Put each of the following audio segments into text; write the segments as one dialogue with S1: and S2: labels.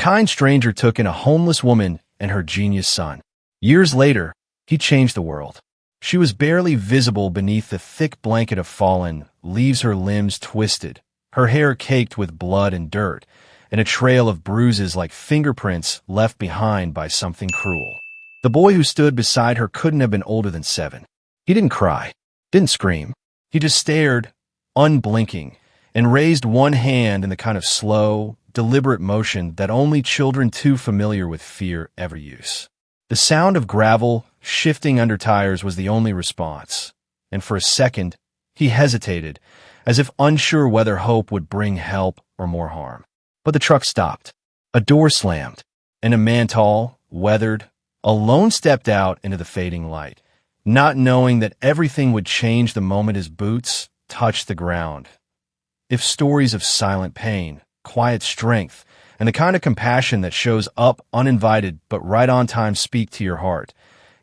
S1: kind stranger took in a homeless woman and her genius son. Years later, he changed the world. She was barely visible beneath the thick blanket of fallen leaves, her limbs twisted, her hair caked with blood and dirt, and a trail of bruises like fingerprints left behind by something cruel. The boy who stood beside her couldn't have been older than 7. He didn't cry, didn't scream. He just stared, unblinking, and raised one hand in the kind of slow, deliberate motion that only children too familiar with fear ever use. The sound of gravel shifting under tires was the only response, and for a second, he hesitated, as if unsure whether hope would bring help or more harm. But the truck stopped. A door slammed, and a man tall, weathered, alone stepped out into the fading light, not knowing that everything would change the moment his boots touched the ground. If stories of silent pain, quiet strength, and the kind of compassion that shows up uninvited but right on time speak to your heart,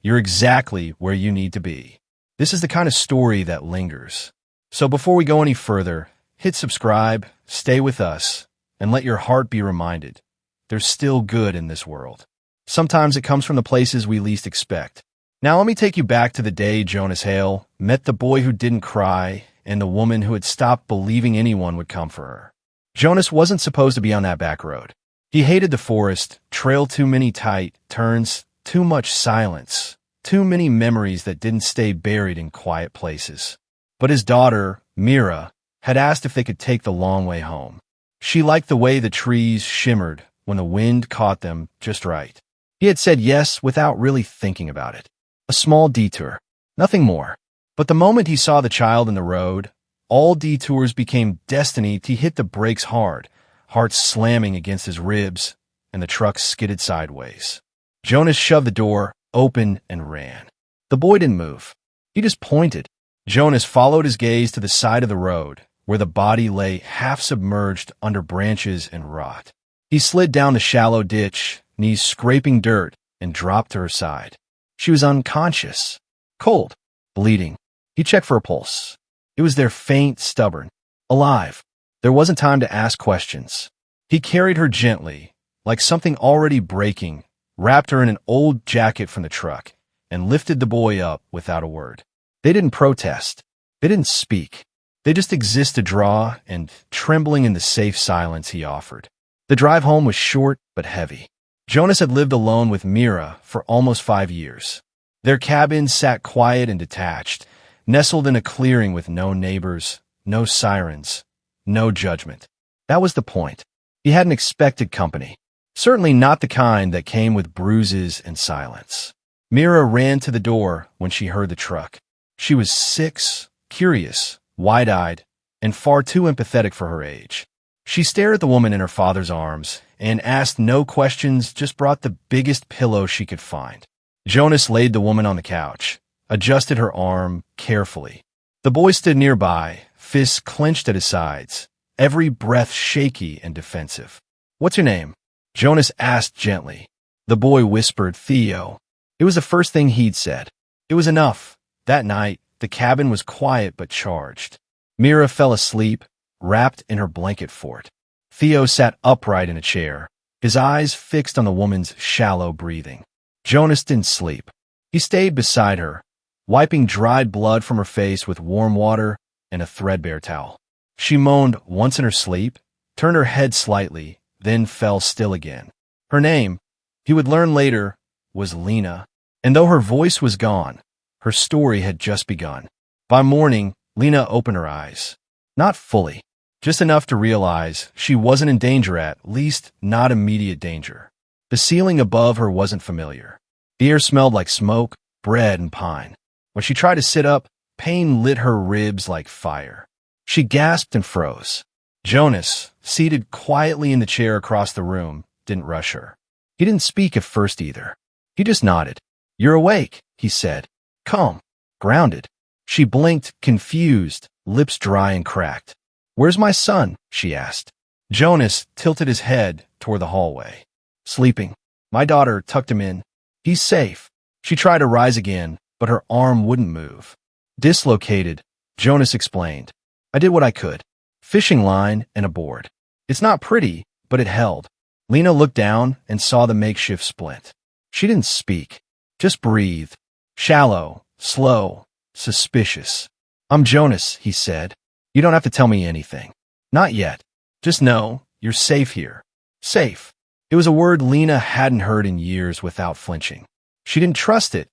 S1: you're exactly where you need to be. This is the kind of story that lingers. So before we go any further, hit subscribe, stay with us, and let your heart be reminded there's still good in this world. Sometimes it comes from the places we least expect. Now let me take you back to the day Jonas Hale met the boy who didn't cry and the woman who had stopped believing anyone would come for her. Jonas wasn't supposed to be on that back road. He hated the forest, trail too many tight turns, too much silence, too many memories that didn't stay buried in quiet places. But his daughter, Mira, had asked if they could take the long way home. She liked the way the trees shimmered when the wind caught them just right. He had said yes without really thinking about it. A small detour, nothing more. But the moment he saw the child in the road, all detours became destiny. He hit the brakes hard, heart slamming against his ribs, and the truck skidded sideways. Jonas shoved the door open and ran. The boy didn't move. He just pointed. Jonas followed his gaze to the side of the road, where the body lay half submerged under branches and rot. He slid down the shallow ditch, knees scraping dirt, and dropped to her side. She was unconscious, cold, bleeding. He checked for a pulse. It was there, faint, stubborn, alive. There wasn't time to ask questions. He carried her gently, like something already breaking, wrapped her in an old jacket from the truck, and lifted the boy up without a word. They didn't protest. They didn't speak. They just existed, raw and trembling in the safe silence he offered. The drive home was short but heavy. Jonas had lived alone with Mira for almost 5 years. Their cabin sat quiet and detached, nestled in a clearing with no neighbors, no sirens, no judgment. That was the point. He hadn't expected company. Certainly not the kind that came with bruises and silence. Mira ran to the door when she heard the truck. She was 6, curious, wide-eyed, and far too empathetic for her age. She stared at the woman in her father's arms and asked no questions, just brought the biggest pillow she could find. Jonas laid the woman on the couch, adjusted her arm carefully. The boy stood nearby, fists clenched at his sides, every breath shaky and defensive. "What's your name?" Jonas asked gently. The boy whispered, "Theo." It was the first thing he'd said. It was enough. That night, the cabin was quiet but charged. Mira fell asleep, wrapped in her blanket fort. Theo sat upright in a chair, his eyes fixed on the woman's shallow breathing. Jonas didn't sleep. He stayed beside her, wiping dried blood from her face with warm water and a threadbare towel. She moaned once in her sleep, turned her head slightly, then fell still again. Her name, he would learn later, was Lena, and though her voice was gone, her story had just begun. By morning, Lena opened her eyes. Not fully, just enough to realize she wasn't in danger, at least not immediate danger. The ceiling above her wasn't familiar. The air smelled like smoke, bread, and pine. When she tried to sit up, pain lit her ribs like fire. She gasped and froze. Jonas, seated quietly in the chair across the room, didn't rush her. He didn't speak at first either. He just nodded. "You're awake," he said. "Calm, grounded." She blinked, confused, lips dry and cracked. "Where's my son?" she asked. Jonas tilted his head toward the hallway. "Sleeping. My daughter tucked him in. He's safe." She tried to rise again, but her arm wouldn't move. "Dislocated," Jonas explained. "I did what I could. Fishing line and a board. It's not pretty, but it held." Lena looked down and saw the makeshift splint. She didn't speak, just breathed. Shallow, slow, suspicious. "I'm Jonas," he said. "You don't have to tell me anything. Not yet. Just know you're safe here." Safe. It was a word Lena hadn't heard in years without flinching. She didn't trust it.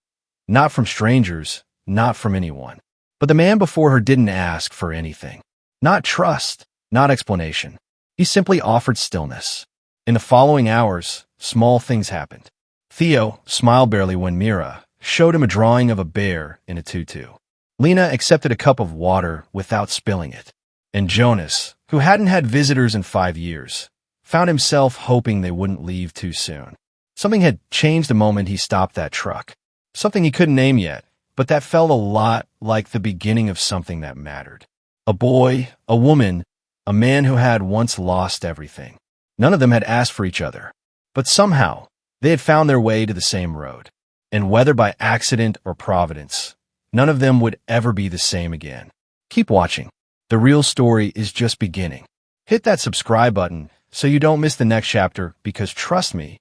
S1: Not from strangers, not from anyone. But the man before her didn't ask for anything. Not trust, not explanation. He simply offered stillness. In the following hours, small things happened. Theo smiled barely when Mira showed him a drawing of a bear in a tutu. Lena accepted a cup of water without spilling it. And Jonas, who hadn't had visitors in 5 years, found himself hoping they wouldn't leave too soon. Something had changed the moment he stopped that truck. Something he couldn't name yet, but that felt a lot like the beginning of something that mattered. A boy, a woman, a man who had once lost everything. None of them had asked for each other, but somehow they had found their way to the same road. And whether by accident or providence, none of them would ever be the same again. Keep watching. The real story is just beginning. Hit that subscribe button so you don't miss the next chapter, because trust me,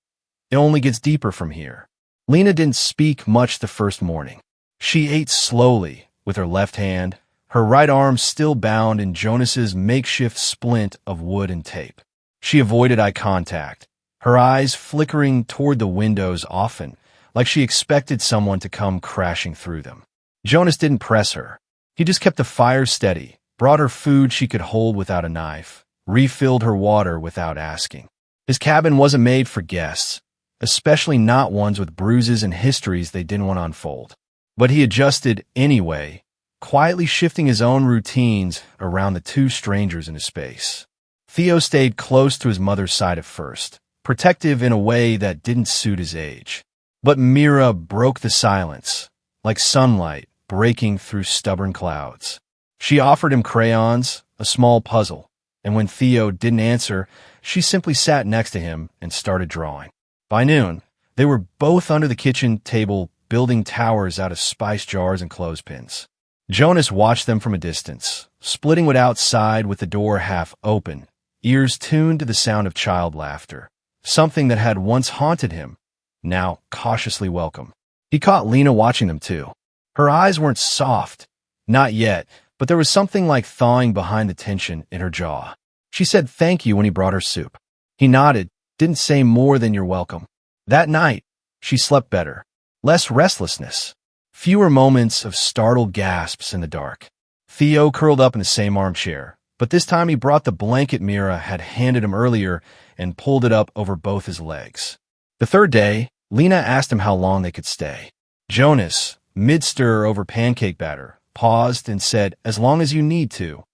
S1: it only gets deeper from here. Lena didn't speak much the first morning. She ate slowly with her left hand, her right arm still bound in Jonas's makeshift splint of wood and tape. She avoided eye contact, her eyes flickering toward the windows often, like she expected someone to come crashing through them. Jonas didn't press her. He just kept the fire steady, brought her food she could hold without a knife, refilled her water without asking. His cabin wasn't made for guests, especially not ones with bruises and histories they didn't want to unfold. But he adjusted anyway, quietly shifting his own routines around the two strangers in his space. Theo stayed close to his mother's side at first, protective in a way that didn't suit his age. But Mira broke the silence, like sunlight breaking through stubborn clouds. She offered him crayons, a small puzzle, and when Theo didn't answer, she simply sat next to him and started drawing. By noon, they were both under the kitchen table building towers out of spice jars and clothespins. Jonas watched them from a distance, splitting wood outside with the door half open, ears tuned to the sound of child laughter, something that had once haunted him, now cautiously welcome. He caught Lena watching them too. Her eyes weren't soft, not yet, but there was something like thawing behind the tension in her jaw. She said thank you when he brought her soup. He nodded, didn't say more than you're welcome. That night, she slept better. Less restlessness. Fewer moments of startled gasps in the dark. Theo curled up in the same armchair, but this time he brought the blanket Mira had handed him earlier and pulled it up over both his legs. The third day, Lena asked him how long they could stay. Jonas, mid-stir over pancake batter, paused and said, "As long as you need to."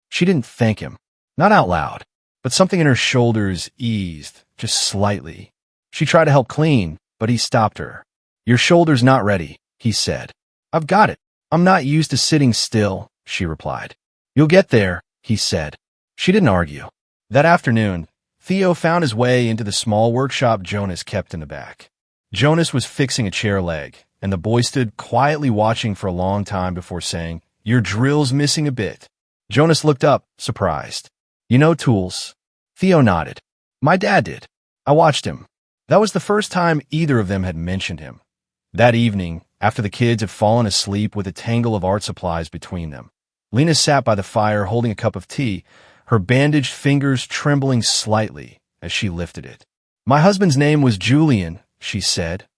S1: She didn't thank him. Not out loud, but something in her shoulders eased, just slightly. She tried to help clean, but he stopped her. "Your shoulder's not ready," he said. "I've got it. I'm not used to sitting still," she replied. "You'll get there," he said. She didn't argue. That afternoon, Theo found his way into the small workshop Jonas kept in the back. Jonas was fixing a chair leg, and the boy stood quietly watching for a long time before saying, "Your drill's missing a bit." Jonas looked up, surprised. "You know tools?" Theo nodded. "My dad did." I watched him. That was the first time either of them had mentioned him. That evening, after the kids had fallen asleep with a tangle of art supplies between them, Lena sat by the fire holding a cup of tea, her bandaged fingers trembling slightly as she lifted it. "My husband's name was Julian," she said,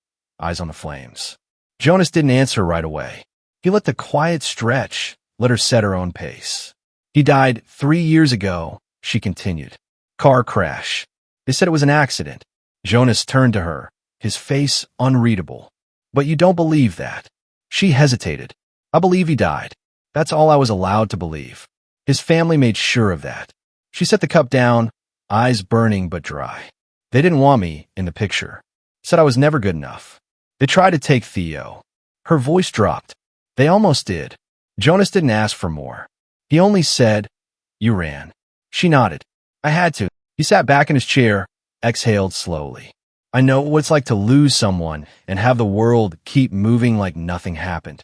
S1: eyes on the flames. Jonas didn't answer right away. He let the quiet stretch, let her set her own pace. "He died 3 years ago," she continued. "Car crash. They said it was an accident." Jonas turned to her, his face unreadable. "But you don't believe that?" She hesitated. "I believe he died. That's all I was allowed to believe. His family made sure of that." She set the cup down, eyes burning but dry. "They didn't want me in the picture. Said I was never good enough. They tried to take Theo." Her voice dropped. "They almost did." Jonas didn't ask for more. He only said, "You ran." She nodded. "I had to." He sat back in his chair, exhaled slowly. "I know what it's like to lose someone and have the world keep moving like nothing happened."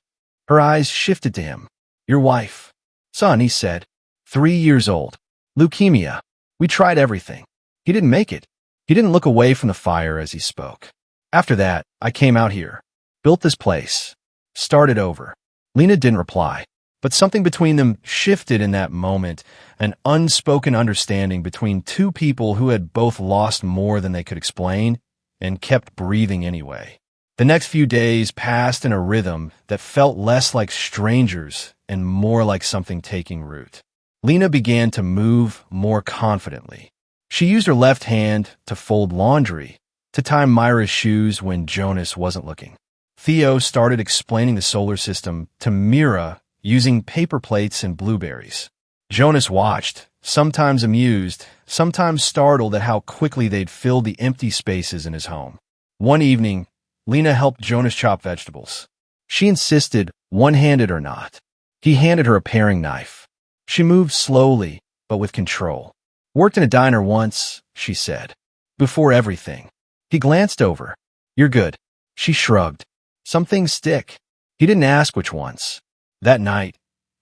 S1: Her eyes shifted to him. "Your wife." "Son," he said. 3 years old. Leukemia. We tried everything. He didn't make it. He didn't look away from the fire as he spoke. After that, I came out here, built this place, started over. Lena didn't reply, but something between them shifted in that moment, an unspoken understanding between two people who had both lost more than they could explain and kept breathing anyway. The next few days passed in a rhythm that felt less like strangers and more like something taking root. Lena began to move more confidently. She used her left hand to fold laundry, to tie Myra's shoes when Jonas wasn't looking. Theo started explaining the solar system to Mira using paper plates and blueberries. Jonas watched, sometimes amused, sometimes startled at how quickly they'd filled the empty spaces in his home. One evening, Lena helped Jonas chop vegetables. She insisted, one-handed or not. He handed her a paring knife. She moved slowly, but with control. "Worked in a diner once," she said. "Before everything." He glanced over. "You're good." She shrugged. "Some things stick." He didn't ask which ones. That night,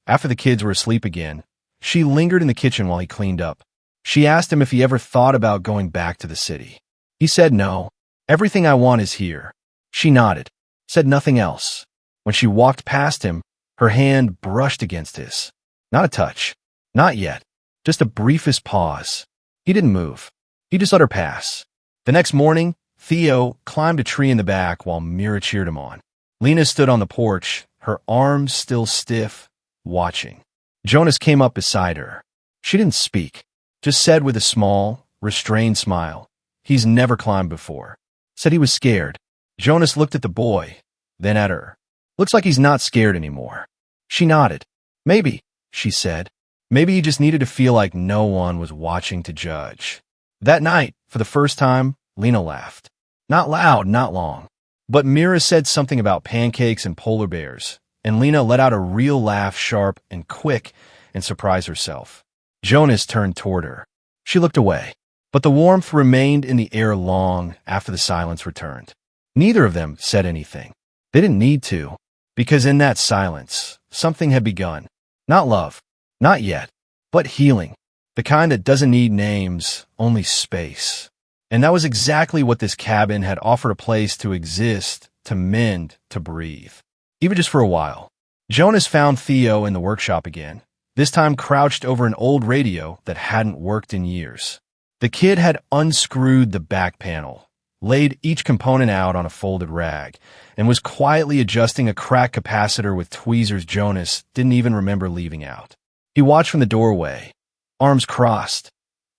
S1: after the kids were asleep again, she lingered in the kitchen while he cleaned up. She asked him if he ever thought about going back to the city. He said no. "Everything I want is here." She nodded, said nothing else. When she walked past him, her hand brushed against his. Not a touch. Not yet. Just a briefest pause. He didn't move. He just let her pass. The next morning, Theo climbed a tree in the back while Mira cheered him on. Lena stood on the porch, her arms still stiff, watching. Jonas came up beside her. She didn't speak, just said with a small, restrained smile, "He's never climbed before." Said he was scared. Jonas looked at the boy, then at her. "Looks like he's not scared anymore." She nodded. "Maybe," she said. Maybe he just needed to feel like no one was watching to judge. That night, for the first time, Lena laughed. Not loud, not long. But Mira said something about pancakes and polar bears, and Lena let out a real laugh, sharp and quick, and surprised herself. Jonas turned toward her. She looked away, but the warmth remained in the air long after the silence returned. Neither of them said anything. They didn't need to, because in that silence, something had begun. Not love. Not yet, but healing. The kind that doesn't need names, only space. And that was exactly what this cabin had offered, a place to exist, to mend, to breathe. Even just for a while. Jonas found Theo in the workshop again, this time crouched over an old radio that hadn't worked in years. The kid had unscrewed the back panel, laid each component out on a folded rag, and was quietly adjusting a cracked capacitor with tweezers Jonas didn't even remember leaving out. He watched from the doorway, arms crossed,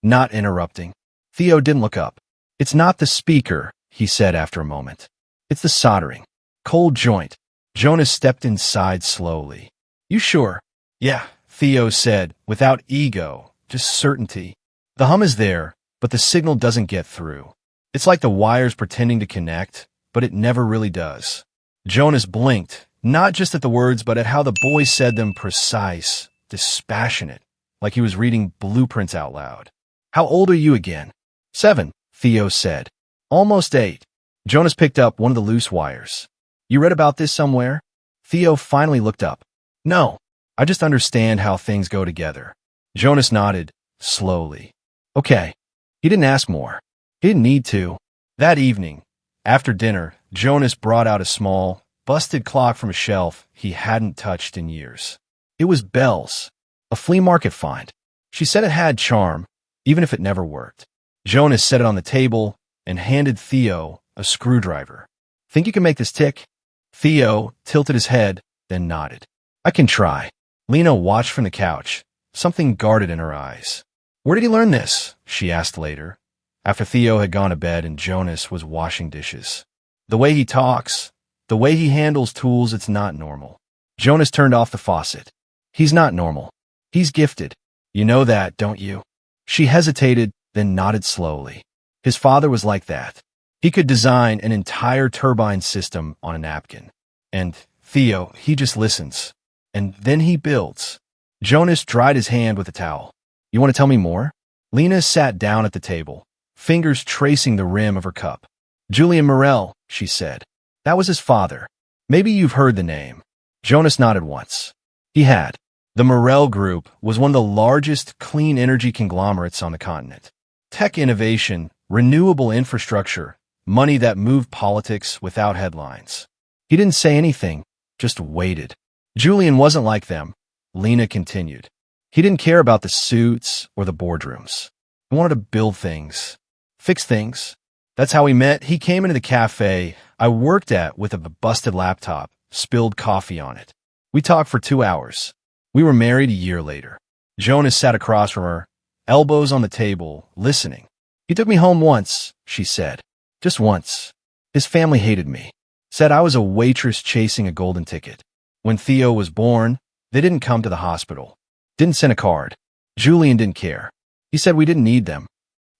S1: not interrupting. Theo didn't look up. "It's not the speaker," he said after a moment. "It's the soldering. Cold joint." Jonas stepped inside slowly. "You sure?" "Yeah," Theo said, without ego, just certainty. "The hum is there, but the signal doesn't get through. It's like the wires pretending to connect, but it never really does." Jonas blinked, not just at the words, but at how the boy said them, precise, dispassionate, like he was reading blueprints out loud. "How old are you again?" 7, Theo said. "Almost 8. Jonas picked up one of the loose wires. "You read about this somewhere?" Theo finally looked up. "No, I just understand how things go together." Jonas nodded, slowly. "Okay." He didn't ask more. He didn't need to. That evening, after dinner, Jonas brought out a small, busted clock from a shelf he hadn't touched in years. It was Belle's, a flea market find. She said it had charm, even if it never worked. Jonas set it on the table and handed Theo a screwdriver. "Think you can make this tick?" Theo tilted his head, then nodded. "I can try." Lena watched from the couch, something guarded in her eyes. "Where did he learn this?" she asked later, after Theo had gone to bed and Jonas was washing dishes. "The way he talks, the way he handles tools, it's not normal." Jonas turned off the faucet. "He's not normal. He's gifted. You know that, don't you?" She hesitated, then nodded slowly. His father was like that. He could design an entire turbine system on a napkin. And Theo, he just listens. And then he builds. Jonas dried his hand with a towel. "You want to tell me more?" Lena sat down at the table, fingers tracing the rim of her cup. "Julian Morel," she said. "That was his father. Maybe you've heard the name." Jonas nodded once. He had. The Morel Group was one of the largest clean energy conglomerates on the continent. Tech innovation renewable infrastructure, money that moved politics without headlines. He didn't say anything, just waited. Julian wasn't like them, Lena continued. He didn't care about the suits or the boardrooms. He wanted to build things, fix things. That's how we met. He came into the cafe I worked at with a busted laptop, spilled coffee on it. We talked for 2 hours. We were married a year later. Jonas sat across from her, elbows on the table, listening. He took me home once, she said. Just once. His family hated me. Said I was a waitress chasing a golden ticket. When Theo was born, they didn't come to the hospital. Didn't send a card. Julian didn't care. He said we didn't need them.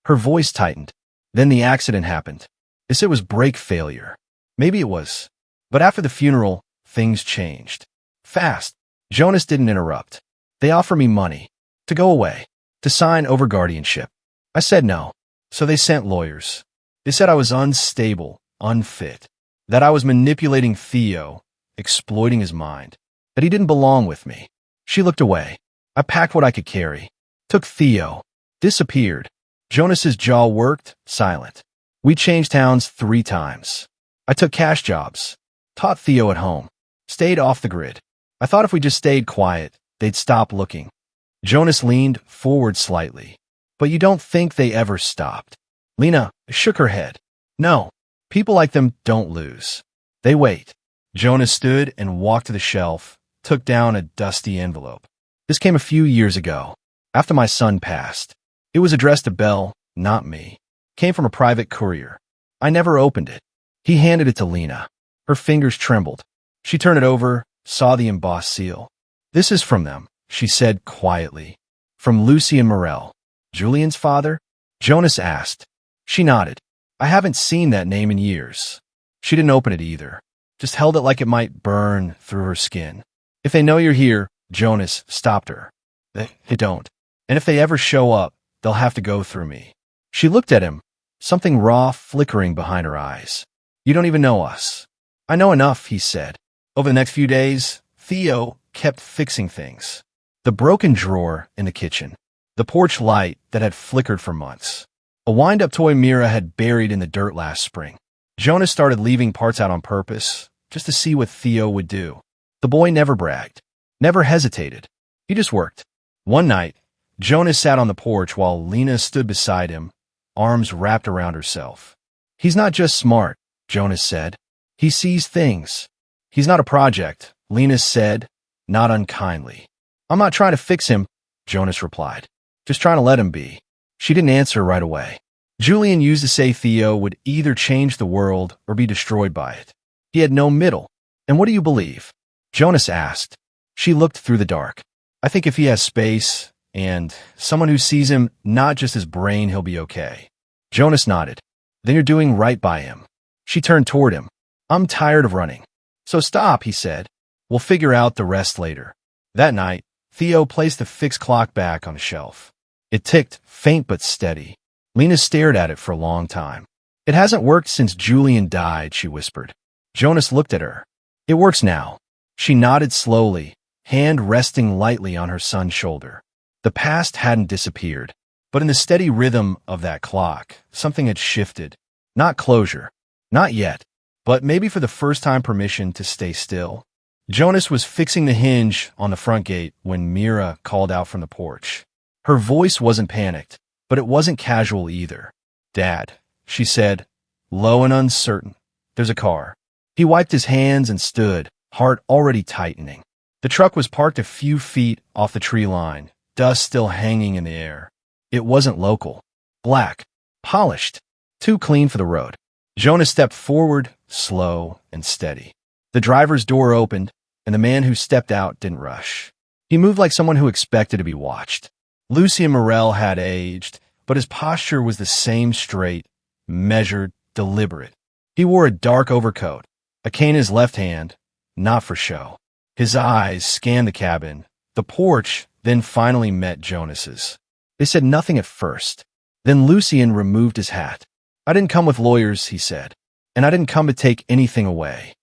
S1: Her voice tightened. Then the accident happened. They said it was brake failure. Maybe it was. But after the funeral, things changed. Fast. Jonas didn't interrupt. They offered me money. To go away. To sign over guardianship. I said no. So they sent lawyers. They said I was unstable, unfit. That I was manipulating Theo, exploiting his mind. That he didn't belong with me. She looked away. I packed what I could carry. Took Theo. Disappeared. Jonas's jaw worked, silent. We changed towns 3 times. I took cash jobs. Taught Theo at home. Stayed off the grid. I thought if we just stayed quiet, they'd stop looking. Jonas leaned forward slightly. But you don't think they ever stopped? Lena shook her head. No. People like them don't lose. They wait. Jonas stood and walked to the shelf, took down a dusty envelope. This came a few years ago, after my son passed. It was addressed to Belle, not me. Came from a private courier. I never opened it. He handed it to Lena. Her fingers trembled. She turned it over, saw the embossed seal. This is from them, she said quietly. From Lucien Morel. Julian's father? Jonas asked. She nodded. I haven't seen that name in years. She didn't open it either. Just held it like it might burn through her skin. If they know you're here, Jonas stopped her. They don't. And if they ever show up, they'll have to go through me. She looked at him, something raw flickering behind her eyes. You don't even know us. I know enough, he said. Over the next few days, Theo kept fixing things. The broken drawer in the kitchen. The porch light that had flickered for months. A wind-up toy Mira had buried in the dirt last spring. Jonas started leaving parts out on purpose, just to see what Theo would do. The boy never bragged. Never hesitated. He just worked. One night, Jonas sat on the porch while Lena stood beside him, arms wrapped around herself. He's not just smart, Jonas said. He sees things. He's not a project, Lena said, not unkindly. I'm not trying to fix him, Jonas replied. Just trying to let him be. She didn't answer right away. Julian used to say Theo would either change the world or be destroyed by it. He had no middle. And what do you believe? Jonas asked. She looked through the dark. I think if he has space and someone who sees him, not just his brain, he'll be okay. Jonas nodded. Then you're doing right by him. She turned toward him. I'm tired of running. So stop, he said. We'll figure out the rest later. That night, Theo placed the fixed clock back on the shelf. It ticked, faint but steady. Lena stared at it for a long time. It hasn't worked since Julian died, she whispered. Jonas looked at her. It works now. She nodded slowly, hand resting lightly on her son's shoulder. The past hadn't disappeared, but in the steady rhythm of that clock, something had shifted. Not closure. Not yet. But maybe for the first time permission to stay still. Jonas was fixing the hinge on the front gate when Mira called out from the porch. Her voice wasn't panicked, but it wasn't casual either. Dad, she said, low and uncertain. There's a car. He wiped his hands and stood, heart already tightening. The truck was parked a few feet off the tree line, dust still hanging in the air. It wasn't local. Black. Polished. Too clean for the road. Jonas stepped forward, slow and steady. The driver's door opened, and the man who stepped out didn't rush. He moved like someone who expected to be watched. Lucien Morel had aged, but his posture was the same, straight, measured, deliberate. He wore a dark overcoat, a cane in his left hand, not for show. His eyes scanned the cabin, the porch, then finally met Jonas's. They said nothing at first. Then Lucien removed his hat. I didn't come with lawyers, he said, and I didn't come to take anything away.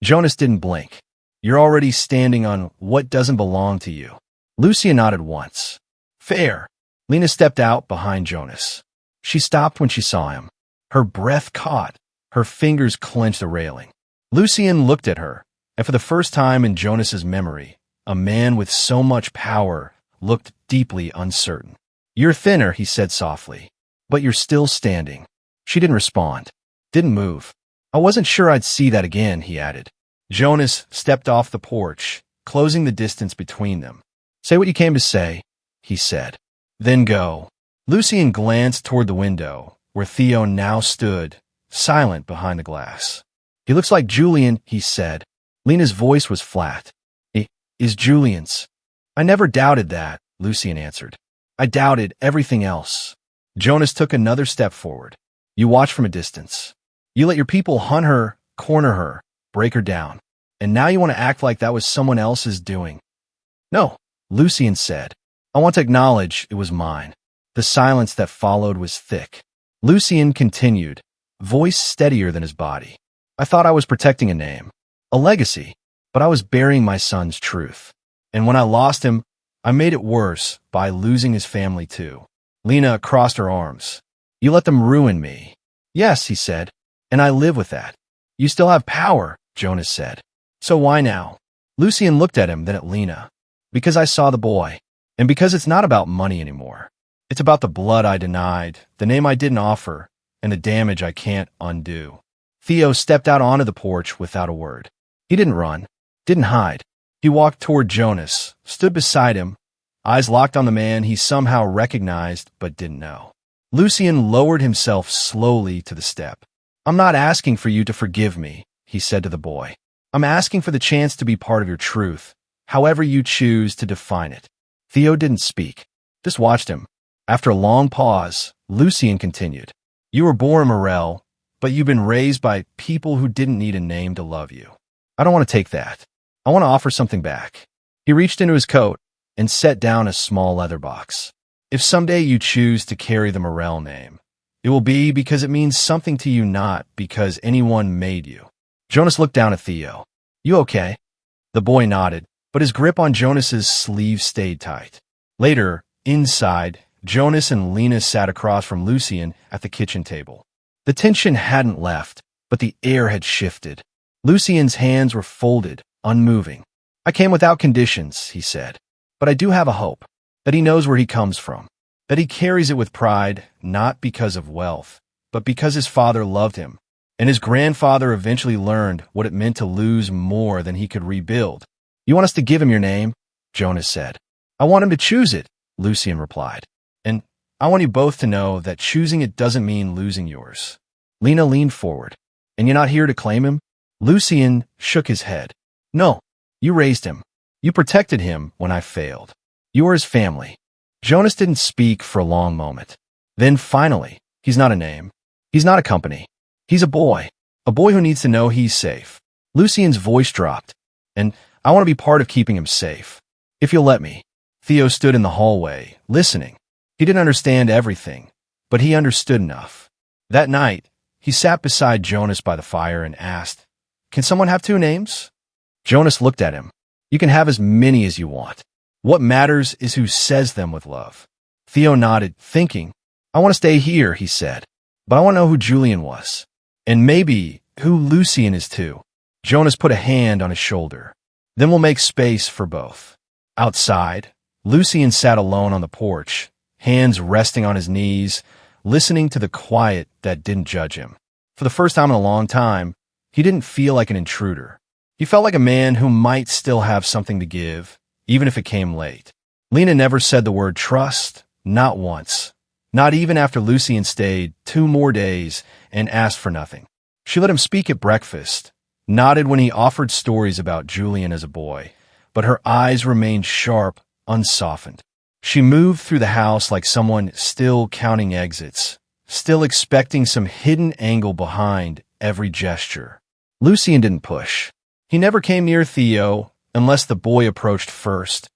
S1: Jonas didn't blink. You're already standing on what doesn't belong to you. Lucien nodded once. Fair. Lena stepped out behind Jonas. She stopped when she saw him. Her breath caught. Her fingers clenched the railing. Lucien looked at her, and for the first time in Jonas's memory, a man with so much power looked deeply uncertain. "You're thinner," he said softly, "but you're still standing." She didn't respond, didn't move. "I wasn't sure I'd see that again," he added. Jonas stepped off the porch, closing the distance between them. "Say what you came to say," he said. "Then go." Lucien glanced toward the window, where Theo now stood, silent behind the glass. "He looks like Julian," he said. Lena's voice was flat. "He is Julian's." "I never doubted that," Lucien answered. "I doubted everything else." Jonas took another step forward. "You watch from a distance. You let your people hunt her, corner her, break her down. And now you want to act like that was someone else's doing." "No," Lucien said. "I want to acknowledge it was mine." The silence that followed was thick. Lucien continued, voice steadier than his body. "I thought I was protecting a name, a legacy, but I was burying my son's truth. And when I lost him, I made it worse by losing his family too." Lena crossed her arms. "You let them ruin me." "Yes," he said, "and I live with that." "You still have power," Jonas said. "So why now?" Lucien looked at him, then at Lena. "Because I saw the boy, and because it's not about money anymore. It's about the blood I denied, the name I didn't offer, and the damage I can't undo." Theo stepped out onto the porch without a word. He didn't run, didn't hide. He walked toward Jonas, stood beside him, eyes locked on the man he somehow recognized but didn't know. Lucien lowered himself slowly to the step. "I'm not asking for you to forgive me," he said to the boy. "I'm asking for the chance to be part of your truth, however you choose to define it." Theo didn't speak, just watched him. After a long pause, Lucien continued. "You were born Morel, but you've been raised by people who didn't need a name to love you. I don't want to take that. I want to offer something back." He reached into his coat and set down a small leather box. "If someday you choose to carry the Morel name, it will be because it means something to you, not because anyone made you." Jonas looked down at Theo. "You okay?" The boy nodded, but his grip on Jonas's sleeve stayed tight. Later, inside, Jonas and Lena sat across from Lucien at the kitchen table. The tension hadn't left, but the air had shifted. Lucien's hands were folded, unmoving. "I came without conditions," he said, "but I do have a hope that he knows where he comes from, that he carries it with pride, not because of wealth, but because his father loved him, and his grandfather eventually learned what it meant to lose more than he could rebuild." "You want us to give him your name?" Jonas said. "I want him to choose it," Lucien replied. "And I want you both to know that choosing it doesn't mean losing yours." Lena leaned forward. "And you're not here to claim him?" Lucien shook his head. "No, you raised him. You protected him when I failed. You are his family." Jonas didn't speak for a long moment. Then finally, "He's not a name. He's not a company. He's a boy who needs to know he's safe." Lucien's voice dropped. "And I want to be part of keeping him safe. If you'll let me." Theo stood in the hallway, listening. He didn't understand everything, but he understood enough. That night, he sat beside Jonas by the fire and asked, "Can someone have two names?" Jonas looked at him. "You can have as many as you want. What matters is who says them with love." Theo nodded, thinking. "I want to stay here," he said, "but I want to know who Julian was. And maybe who Lucien is too." Jonas put a hand on his shoulder. "Then we'll make space for both." Outside, Lucien sat alone on the porch, hands resting on his knees, listening to the quiet that didn't judge him. For the first time in a long time, he didn't feel like an intruder. He felt like a man who might still have something to give, even if it came late. Lena never said the word trust, not once. Not even after Lucien stayed 2 more days and asked for nothing. She let him speak at breakfast, nodded when he offered stories about Julian as a boy, but her eyes remained sharp, unsoftened. She moved through the house like someone still counting exits, still expecting some hidden angle behind every gesture. Lucien didn't push. He never came near Theo unless the boy approached first,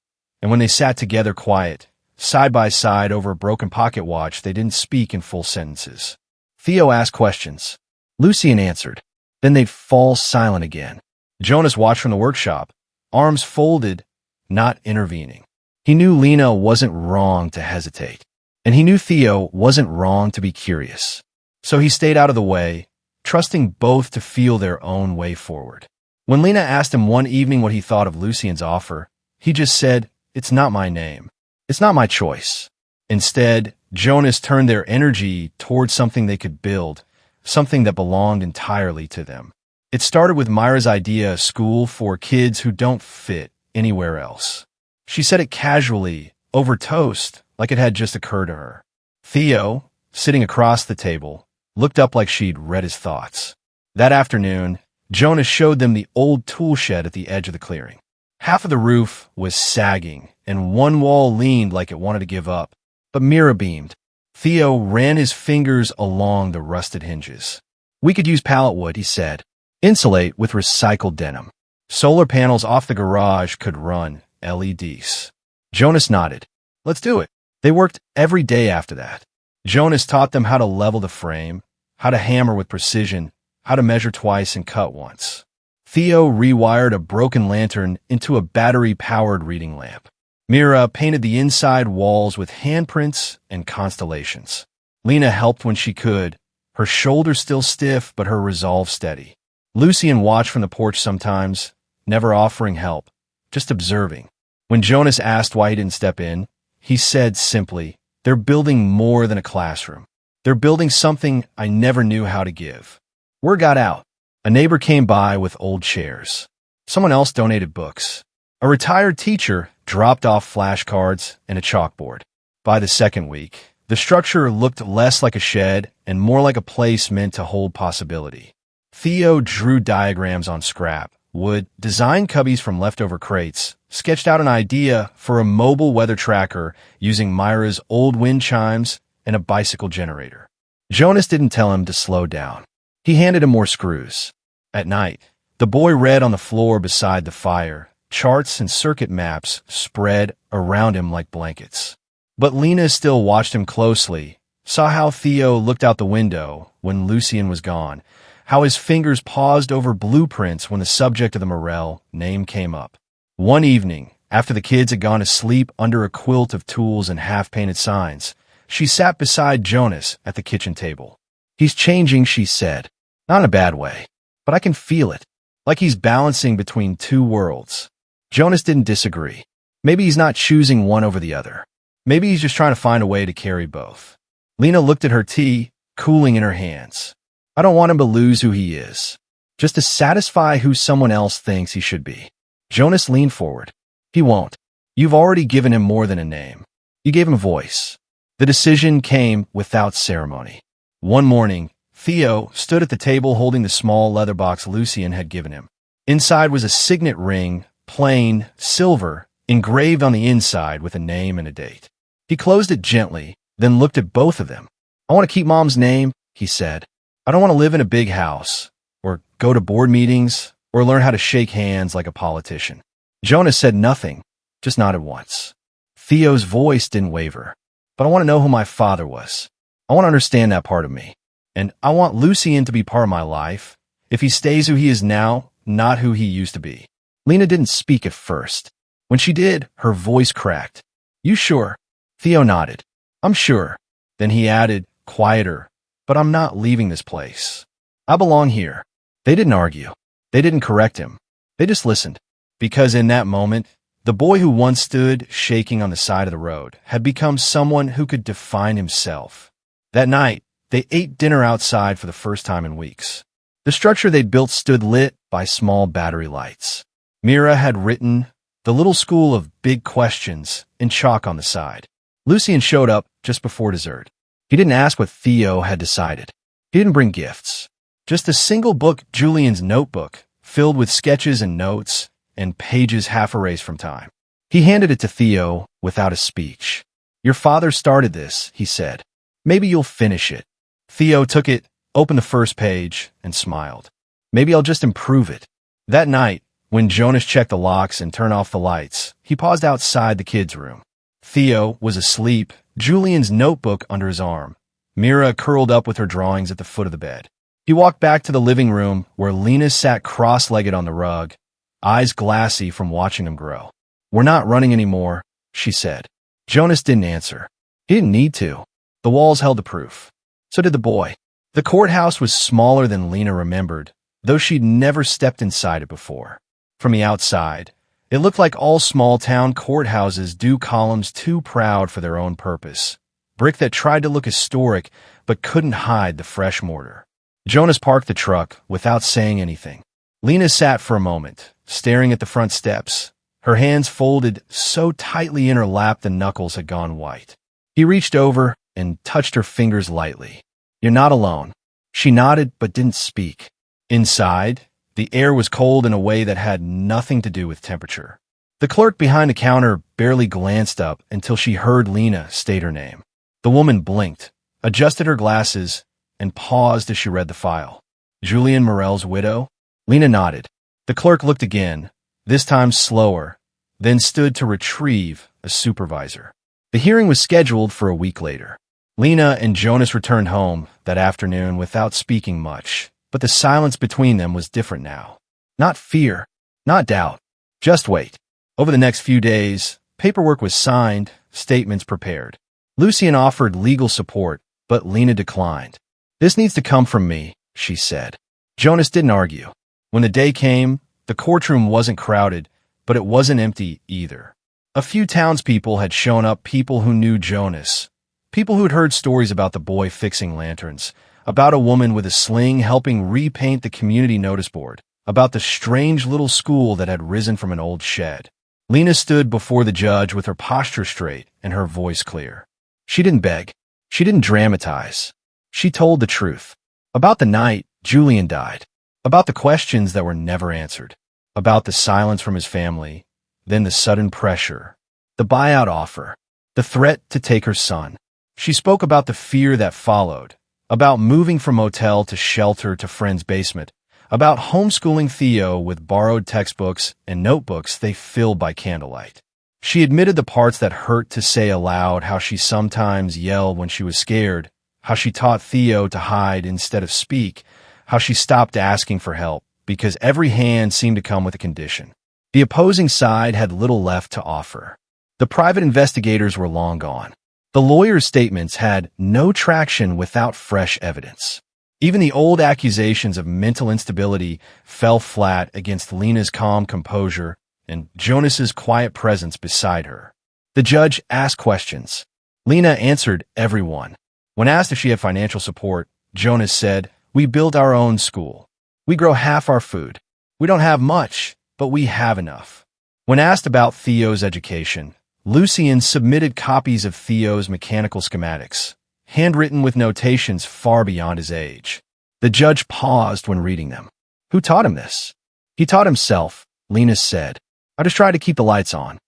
S1: and when they sat together quiet, side by side over a broken pocket watch, they didn't speak in full sentences. Theo asked questions. Lucien answered. Then they'd fall silent again. Jonas watched from the workshop, arms folded, not intervening. He knew Lena wasn't wrong to hesitate. And he knew Theo wasn't wrong to be curious. So he stayed out of the way, trusting both to feel their own way forward. When Lena asked him one evening what he thought of Lucien's offer, he just said, "It's not my name. It's not my choice." Instead, Jonas turned their energy towards something they could build, something that belonged entirely to them. It started with Myra's idea of school for kids who don't fit anywhere else. She said it casually, over toast, like it had just occurred to her. Theo, sitting across the table, looked up like she'd read his thoughts. That afternoon, Jonas showed them the old tool shed at the edge of the clearing. Half of the roof was sagging, and one wall leaned like it wanted to give up. But Myra beamed. Theo ran his fingers along the rusted hinges. "We could use pallet wood," he said. "Insulate with recycled denim. Solar panels off the garage could run LEDs." Jonas nodded. "Let's do it." They worked every day after that. Jonas taught them how to level the frame, how to hammer with precision, how to measure twice and cut once. Theo rewired a broken lantern into a battery-powered reading lamp. Myra painted the inside walls with handprints and constellations. Lena helped when she could, her shoulders still stiff but her resolve steady. Lucien watched from the porch sometimes, never offering help, just observing. When Jonas asked why he didn't step in, he said simply, "They're building more than a classroom. They're building something I never knew how to give." Word got out. A neighbor came by with old chairs. Someone else donated books. A retired teacher dropped off flashcards and a chalkboard. By the second week, the structure looked less like a shed and more like a place meant to hold possibility. Theo drew diagrams on scrap wood, designed cubbies from leftover crates, sketched out an idea for a mobile weather tracker using Myra's old wind chimes and a bicycle generator. Jonas didn't tell him to slow down. He handed him more screws. At night, the boy read on the floor beside the fire, charts and circuit maps spread around him like blankets. But Lena still watched him closely, saw how Theo looked out the window when Lucien was gone, how his fingers paused over blueprints when the subject of the Morel name came up. One evening, after the kids had gone to sleep under a quilt of tools and half-painted signs, she sat beside Jonas at the kitchen table. "He's changing," she said. "Not in a bad way, but I can feel it, like he's balancing between two worlds." Jonas didn't disagree. Maybe he's not choosing one over the other. Maybe he's just trying to find a way to carry both. Lena looked at her tea, cooling in her hands. "I don't want him to lose who he is, just to satisfy who someone else thinks he should be." Jonas leaned forward. "He won't. You've already given him more than a name. You gave him voice." The decision came without ceremony. One morning, Theo stood at the table holding the small leather box Lucien had given him. Inside was a signet ring, plain, silver, engraved on the inside with a name and a date. He closed it gently, then looked at both of them. "I want to keep Mom's name," he said. "I don't want to live in a big house, or go to board meetings, or learn how to shake hands like a politician." Jonas said nothing, just nodded once. Theo's voice didn't waver. "But I want to know who my father was. I want to understand that part of me. And I want Lucien to be part of my life, if he stays who he is now, not who he used to be." Lena didn't speak at first. When she did, her voice cracked. "You sure?" Theo nodded. "I'm sure." Then he added, quieter, "But I'm not leaving this place. I belong here." They didn't argue. They didn't correct him. They just listened. Because in that moment, the boy who once stood shaking on the side of the road had become someone who could define himself. That night, they ate dinner outside for the first time in weeks. The structure they'd built stood lit by small battery lights. Myra had written, "The Little School of Big Questions," in chalk on the side. Lucien showed up just before dessert. He didn't ask what Theo had decided. He didn't bring gifts. Just a single book, Julien's notebook, filled with sketches and notes and pages half erased from time. He handed it to Theo without a speech. "Your father started this," he said. "Maybe you'll finish it." Theo took it, opened the first page, and smiled. "Maybe I'll just improve it." That night, when Jonas checked the locks and turned off the lights, he paused outside the kids' room. Theo was asleep, Julien's notebook under his arm. Myra curled up with her drawings at the foot of the bed. He walked back to the living room where Lena sat cross-legged on the rug, eyes glassy from watching them grow. "We're not running anymore," she said. Jonas didn't answer. He didn't need to. The walls held the proof. So did the boy. The courthouse was smaller than Lena remembered, though she'd never stepped inside it before. From the outside, it looked like all small-town courthouses do, columns too proud for their own purpose. Brick that tried to look historic but couldn't hide the fresh mortar. Jonas parked the truck without saying anything. Lena sat for a moment, staring at the front steps, her hands folded so tightly in her lap the knuckles had gone white. He reached over and touched her fingers lightly. "You're not alone." She nodded but didn't speak. Inside, the air was cold in a way that had nothing to do with temperature. The clerk behind the counter barely glanced up until she heard Lena state her name. The woman blinked, adjusted her glasses, and paused as she read the file. "Julian Morel's widow?" Lena nodded. The clerk looked again, this time slower, then stood to retrieve a supervisor. The hearing was scheduled for a week later. Lena and Jonas returned home that afternoon without speaking much, but the silence between them was different now. Not fear, not doubt, just wait. Over the next few days, paperwork was signed, statements prepared. Lucien offered legal support, but Lena declined. "This needs to come from me," she said. Jonas didn't argue. When the day came, the courtroom wasn't crowded, but it wasn't empty either. A few townspeople had shown up, people who knew Jonas, people who had heard stories about the boy fixing lanterns, about a woman with a sling helping repaint the community notice board, about the strange little school that had risen from an old shed. Lena stood before the judge with her posture straight and her voice clear. She didn't beg. She didn't dramatize. She told the truth. About the night Julian died. About the questions that were never answered. About the silence from his family. Then the sudden pressure. The buyout offer. The threat to take her son. She spoke about the fear that followed. About moving from motel to shelter to friend's basement. About homeschooling Theo with borrowed textbooks and notebooks they filled by candlelight. She admitted the parts that hurt to say aloud, how she sometimes yelled when she was scared, how she taught Theo to hide instead of speak, how she stopped asking for help because every hand seemed to come with a condition. The opposing side had little left to offer. The private investigators were long gone. The lawyers' statements had no traction without fresh evidence. Even the old accusations of mental instability fell flat against Lena's calm composure and Jonas's quiet presence beside her. The judge asked questions. Lena answered every one. When asked if she had financial support, Jonas said, "We build our own school. We grow half our food. We don't have much, but we have enough." When asked about Theo's education, Lucien submitted copies of Theo's mechanical schematics, handwritten with notations far beyond his age. The judge paused when reading them. "Who taught him this?" "He taught himself," Lena said. "I just tried to keep the lights on."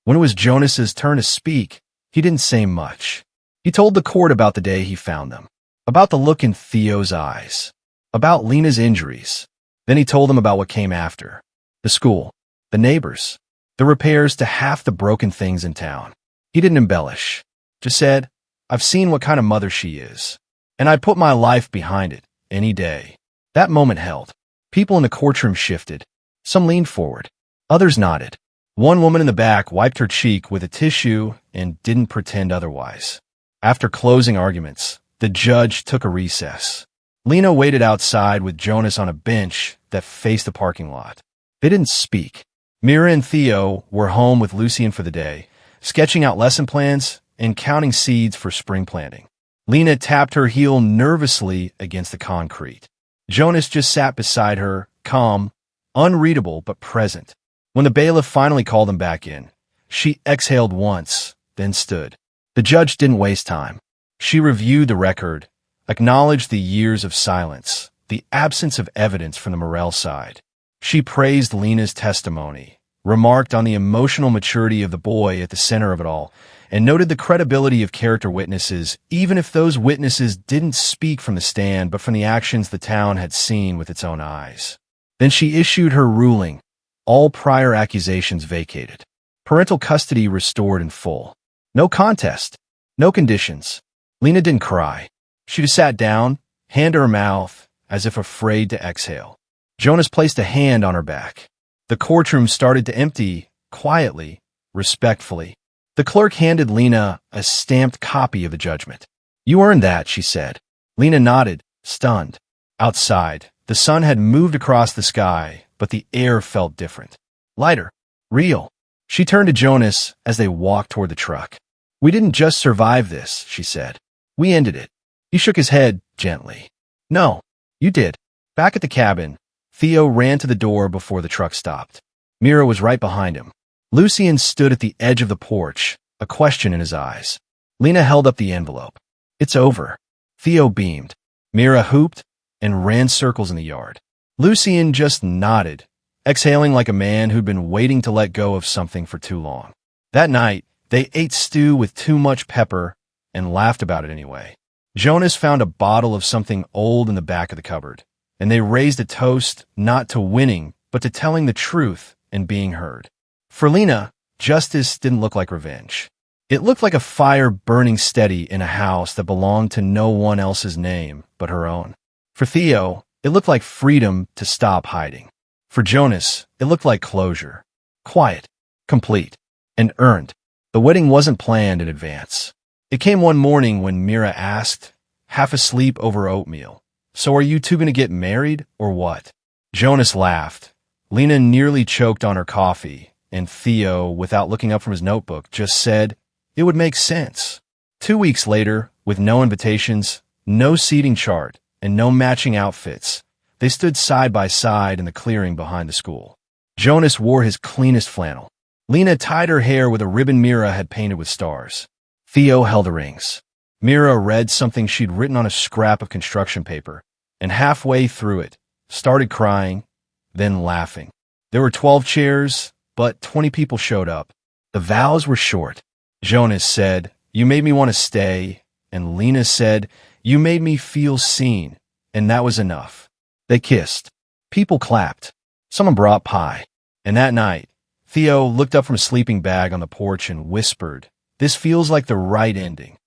S1: When it was Jonas's turn to speak, he didn't say much. He told the court about the day he found them, about the look in Theo's eyes, about Lena's injuries. Then he told them about what came after. The school, the neighbors, the repairs to half the broken things in town. He didn't embellish, just said, "I've seen what kind of mother she is, and I'd put my life behind it any day." That moment held. People in the courtroom shifted. Some leaned forward. Others nodded. One woman in the back wiped her cheek with a tissue and didn't pretend otherwise. After closing arguments, the judge took a recess. Lena waited outside with Jonas on a bench that faced the parking lot. They didn't speak. Mira and Theo were home with Lucien for the day, sketching out lesson plans and counting seeds for spring planting. Lena tapped her heel nervously against the concrete. Jonas just sat beside her, calm, unreadable but present. When the bailiff finally called them back in, she exhaled once, then stood. The judge didn't waste time. She reviewed the record, acknowledged the years of silence, the absence of evidence from the Morel side. She praised Lena's testimony, remarked on the emotional maturity of the boy at the center of it all, and noted the credibility of character witnesses, even if those witnesses didn't speak from the stand but from the actions the town had seen with its own eyes. Then she issued her ruling, all prior accusations vacated. Parental custody restored in full. No contest. No conditions. Lena didn't cry. She just sat down, hand to her mouth, as if afraid to exhale. Jonas placed a hand on her back. The courtroom started to empty, quietly, respectfully. The The clerk handed Lena a stamped copy of the judgment. "You earned that," she said. Lena nodded, stunned. Outside, the sun had moved across the sky, but the air felt different. Lighter. Real. She turned to Jonas as they walked toward the truck. "We didn't just survive this," she said. "We ended it." He shook his head gently. "No, you did." Back at the cabin, Theo ran to the door before the truck stopped. Mira was right behind him. Lucien stood at the edge of the porch, a question in his eyes. Lena held up the envelope. "It's over." Theo beamed. Mira hooped and ran circles in the yard. Lucien just nodded, exhaling like a man who'd been waiting to let go of something for too long. That night, they ate stew with too much pepper and laughed about it anyway. Jonas found a bottle of something old in the back of the cupboard, and they raised a toast not to winning, but to telling the truth and being heard. For Lena, justice didn't look like revenge. It looked like a fire burning steady in a house that belonged to no one else's name but her own. For Theo, it looked like freedom to stop hiding. For Jonas, it looked like closure. Quiet, complete, and earned. The wedding wasn't planned in advance. It came one morning when Mira asked, half asleep over oatmeal, "So are you two going to get married, or what?" Jonas laughed. Lena nearly choked on her coffee, and Theo, without looking up from his notebook, just said, "It would make sense." 2 weeks later, with no invitations, no seating chart, and no matching outfits, they stood side by side in the clearing behind the school. Jonas wore his cleanest flannel. Lena tied her hair with a ribbon Mira had painted with stars. Theo held the rings. Mira read something she'd written on a scrap of construction paper, and halfway through it, started crying, then laughing. There were 12 chairs, but 20 people showed up. The vows were short. Jonas said, "You made me want to stay," and Lena said, "You made me feel seen," and that was enough. They kissed. People clapped. Someone brought pie. And that night, Theo looked up from a sleeping bag on the porch and whispered, "This feels like the right ending."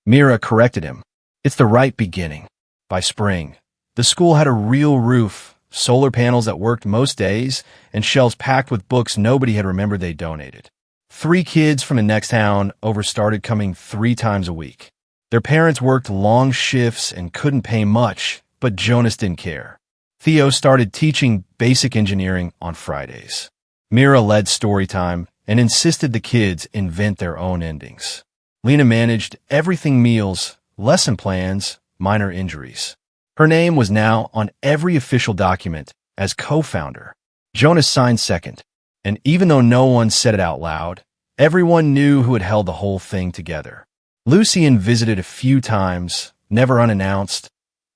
S1: Mira corrected him. "It's the right beginning." By spring, the school had a real roof, solar panels that worked most days, and shelves packed with books nobody had remembered they donated. 3 kids from the next town over started coming 3 times a week. Their parents worked long shifts and couldn't pay much, but Jonas didn't care. Theo started teaching basic engineering on Fridays. Mira led story time and insisted the kids invent their own endings. Lena managed everything: meals, lesson plans, minor injuries. Her name was now on every official document as co-founder. Jonas signed second, and even though no one said it out loud, everyone knew who had held the whole thing together. Lucien visited a few times, never unannounced,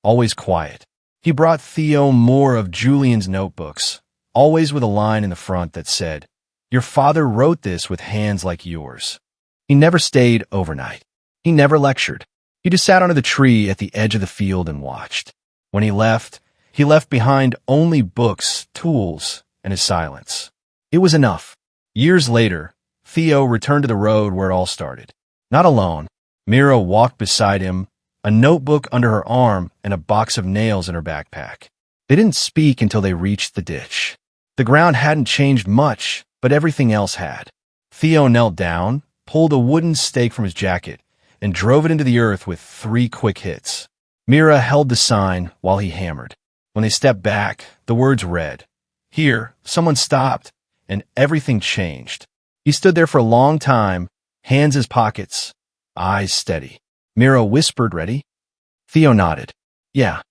S1: always quiet. He brought Theo more of Julian's notebooks, always with a line in the front that said, "Your father wrote this with hands like yours." He never stayed overnight. He never lectured. He just sat under the tree at the edge of the field and watched. When he left behind only books, tools, and his silence. It was enough. Years later, Theo returned to the road where it all started. Not alone. Mira walked beside him, a notebook under her arm and a box of nails in her backpack. They didn't speak until they reached the ditch. The ground hadn't changed much, but everything else had. Theo knelt down, pulled a wooden stake from his jacket, and drove it into the earth with 3 quick hits. Mira held the sign while he hammered. When they stepped back, the words read, "Here, someone stopped," and everything changed. He stood there for a long time, hands in pockets, eyes steady. Mira whispered, "Ready?" Theo nodded. "Yeah."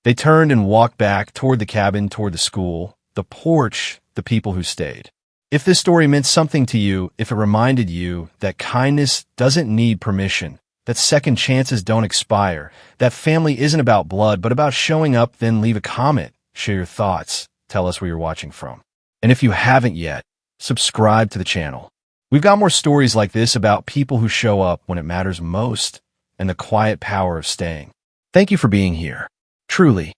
S1: They turned and walked back toward the cabin, toward the school, the porch, the people who stayed. If this story meant something to you, if it reminded you that kindness doesn't need permission, that second chances don't expire, that family isn't about blood, but about showing up, then leave a comment, share your thoughts, tell us where you're watching from. And if you haven't yet, subscribe to the channel. We've got more stories like this about people who show up when it matters most and the quiet power of staying. Thank you for being here. Truly.